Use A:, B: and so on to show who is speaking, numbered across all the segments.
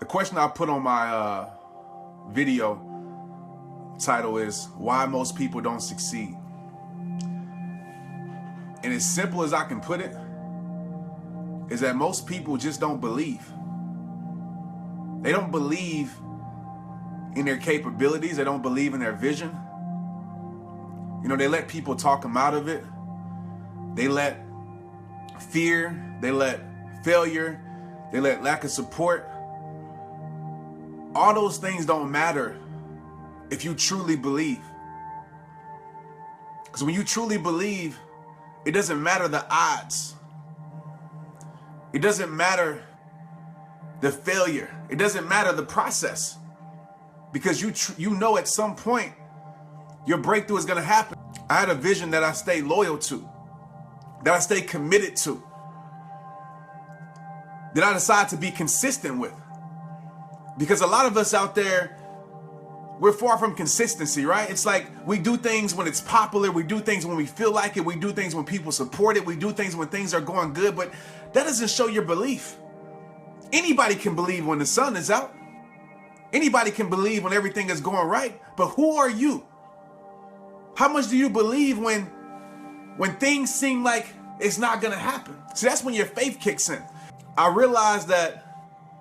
A: The question I put on my video title is why most people don't succeed. And as simple as I can put it, is that most people just don't believe. They don't believe in their capabilities. They don't believe in their vision. You know, they let people talk them out of it. They let fear, they let failure, they let lack of support. All those things don't matter if you truly believe. Because when you truly believe, it doesn't matter the odds. It doesn't matter the failure. It doesn't matter the process. Because you know at some point your breakthrough is going to happen. I had a vision that I stayed loyal to, that I stayed committed to, that I decided to be consistent with. Because a lot of us out there, we're far from consistency, right? It's like we do things when it's popular. We do things when we feel like it. We do things when people support it. We do things when things are going good, but that doesn't show your belief. Anybody can believe when the sun is out. Anybody can believe when everything is going right, but who are you? How much do you believe when things seem like it's not gonna happen? See, that's when your faith kicks in. I realized that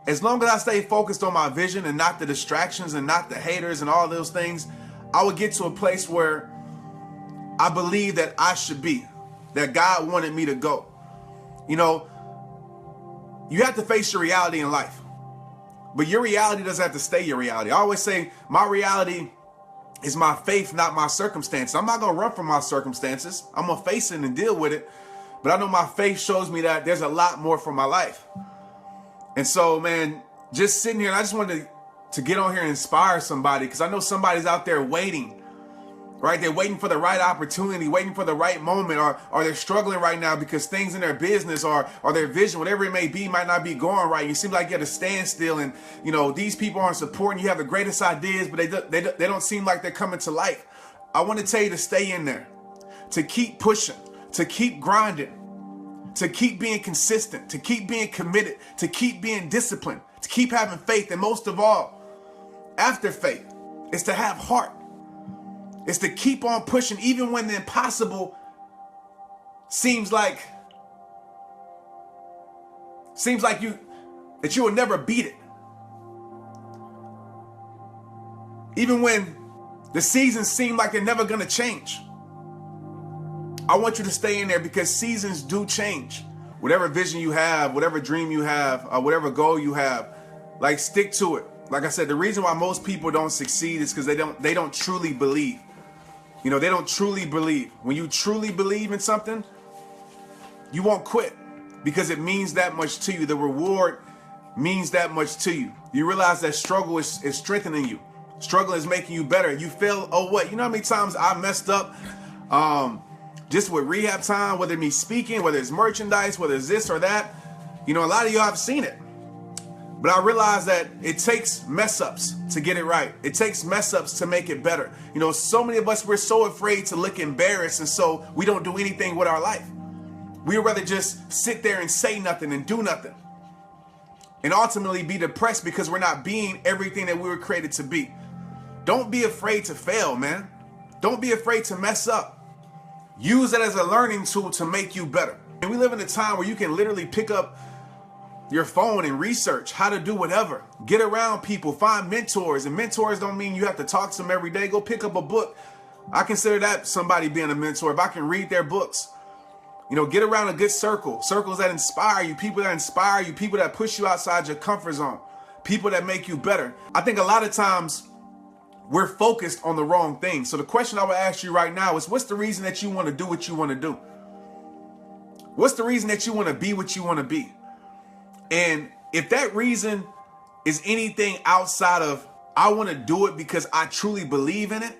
A: as long as I stay focused on my vision and not the distractions and not the haters and all those things, I would get to a place where I believe that I should be, that God wanted me to go. You know, you have to face your reality in life, but your reality doesn't have to stay your reality. I always say my reality is my faith, not my circumstances. I'm not going to run from my circumstances. I'm going to face it and deal with it. But I know my faith shows me that there's a lot more for my life. And so, man, just sitting here, and I just wanted to get on here and inspire somebody, because I know somebody's out there waiting, right? They're waiting for the right opportunity, waiting for the right moment, or they're struggling right now because things in their business or their vision, whatever it may be, might not be going right. You seem like you're at a standstill, and you know these people aren't supporting you. You have the greatest ideas, but they don't seem like they're coming to life. I want to tell you to stay in there, to keep pushing, to keep grinding, to keep being consistent, to keep being committed, to keep being disciplined, to keep having faith, and most of all, after faith, is to have heart. It's to keep on pushing even when the impossible seems like you will never beat it. Even when the seasons seem like they're never going to change. I want you to stay in there, because seasons do change. Whatever vision you have, whatever dream you have, whatever goal you have, like, stick to it. Like I said, the reason why most people don't succeed is because they don't truly believe. You know, they don't truly believe. When you truly believe in something, you won't quit, because it means that much to you. The reward means that much to you. You realize that struggle is strengthening you. Struggle is making you better. You fail, oh what? You know how many times I messed up just with rehab time, whether it be speaking, whether it's merchandise, whether it's this or that. You know, a lot of you have seen it. But I realize that it takes mess ups to get it right. It takes mess ups to make it better. You know, so many of us, we're so afraid to look embarrassed, and so we don't do anything with our life. We'd rather just sit there and say nothing and do nothing, and ultimately be depressed because we're not being everything that we were created to be. Don't be afraid to fail, man. Don't be afraid to mess up. Use it as a learning tool to make you better. And we live in a time where you can literally pick up your phone and research how to do whatever. Get around people, find mentors. And mentors don't mean you have to talk to them every day. Go pick up a book. I consider that somebody being a mentor. If I can read their books, you know, get around a good circle. Circles that inspire you, people that push you outside your comfort zone, people that make you better. I think a lot of times we're focused on the wrong thing. So the question I would ask you right now is, what's the reason that you want to do what you want to do? What's the reason that you want to be what you want to be? And if that reason is anything outside of, I want to do it because I truly believe in it,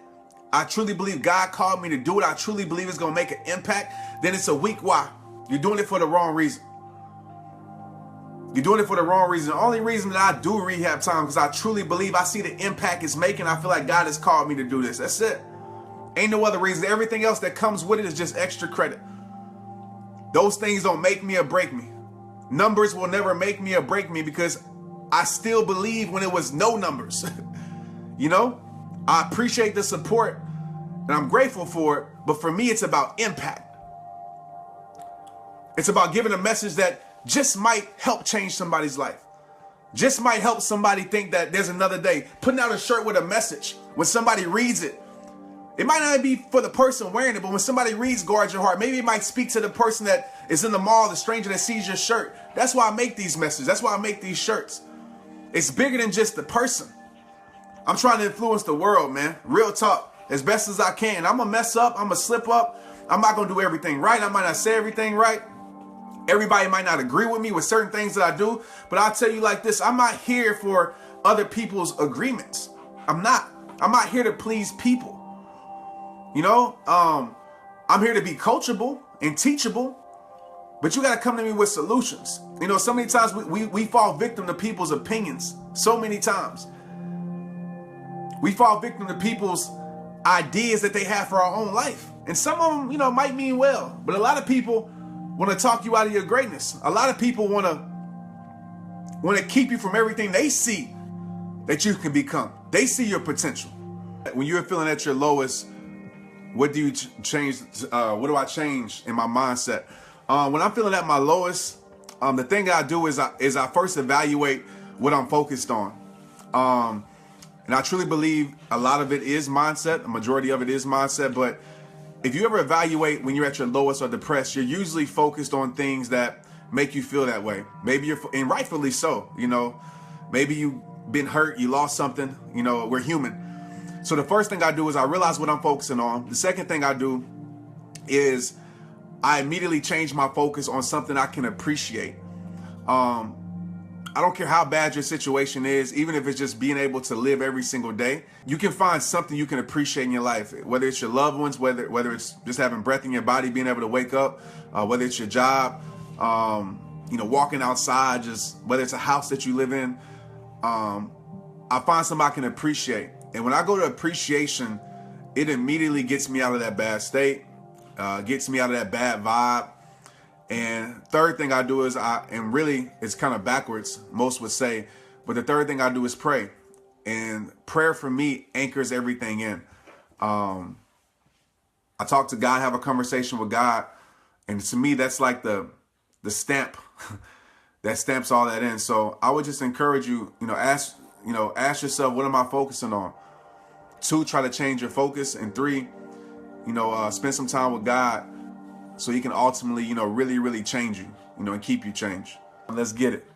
A: I truly believe God called me to do it, I truly believe it's going to make an impact, then it's a weak why. You're doing it for the wrong reason. You're doing it for the wrong reason. The only reason that I do rehab time is because I truly believe, I see the impact it's making. I feel like God has called me to do this. That's it. Ain't no other reason. Everything else that comes with it is just extra credit. Those things don't make me or break me. Numbers will never make me or break me, because I still believe when it was no numbers. You know, I appreciate the support and I'm grateful for it. But for me, it's about impact. It's about giving a message that just might help change somebody's life. Just might help somebody think that there's another day. Putting out a shirt with a message. When somebody reads it, it might not be for the person wearing it, but when somebody reads Guard Your Heart, maybe it might speak to the person that is in the mall, the stranger that sees your shirt. That's why I make these messages. That's why I make these shirts. It's bigger than just the person. I'm trying to influence the world, man. Real talk. As best as I can. I'm going to mess up. I'm going to slip up. I'm not going to do everything right. I might not say everything right. Everybody might not agree with me with certain things that I do. But I'll tell you like this. I'm not here for other people's agreements. I'm not here to please people. You know, I'm here to be coachable and teachable. But you got to come to me with solutions. You know, so many times we fall victim to people's opinions. So many times. We fall victim to people's ideas that they have for our own life. And some of them, you know, might mean well. But a lot of people want to talk you out of your greatness. A lot of people want to keep you from everything they see that you can become. They see your potential. When you're feeling at your lowest, what do you change? What do I change in my mindset? When I'm feeling at my lowest, the thing I do is I first evaluate what I'm focused on. And I truly believe a lot of it is mindset. A majority of it is mindset. But if you ever evaluate when you're at your lowest or depressed, you're usually focused on things that make you feel that way. Maybe and rightfully so, you know, maybe you've been hurt, you lost something, you know, we're human. So the first thing I do is I realize what I'm focusing on. The second thing I do is I immediately change my focus on something I can appreciate. I don't care how bad your situation is, even if it's just being able to live every single day, you can find something you can appreciate in your life, whether it's your loved ones, whether it's just having breath in your body, being able to wake up, whether it's your job, you know, walking outside, just whether it's a house that you live in. I find something I can appreciate. And when I go to appreciation, it immediately gets me out of that bad state, gets me out of that bad vibe. And third thing I do is and really it's kind of backwards, most would say, but the third thing I do is pray. And prayer for me anchors everything in. I talk to God, have a conversation with God. And to me, that's like the stamp that stamps all that in. So I would just encourage you, ask yourself, what am I focusing on? 2, try to change your focus. And 3, spend some time with God so he can ultimately, really, really change you, and keep you changed. Let's get it.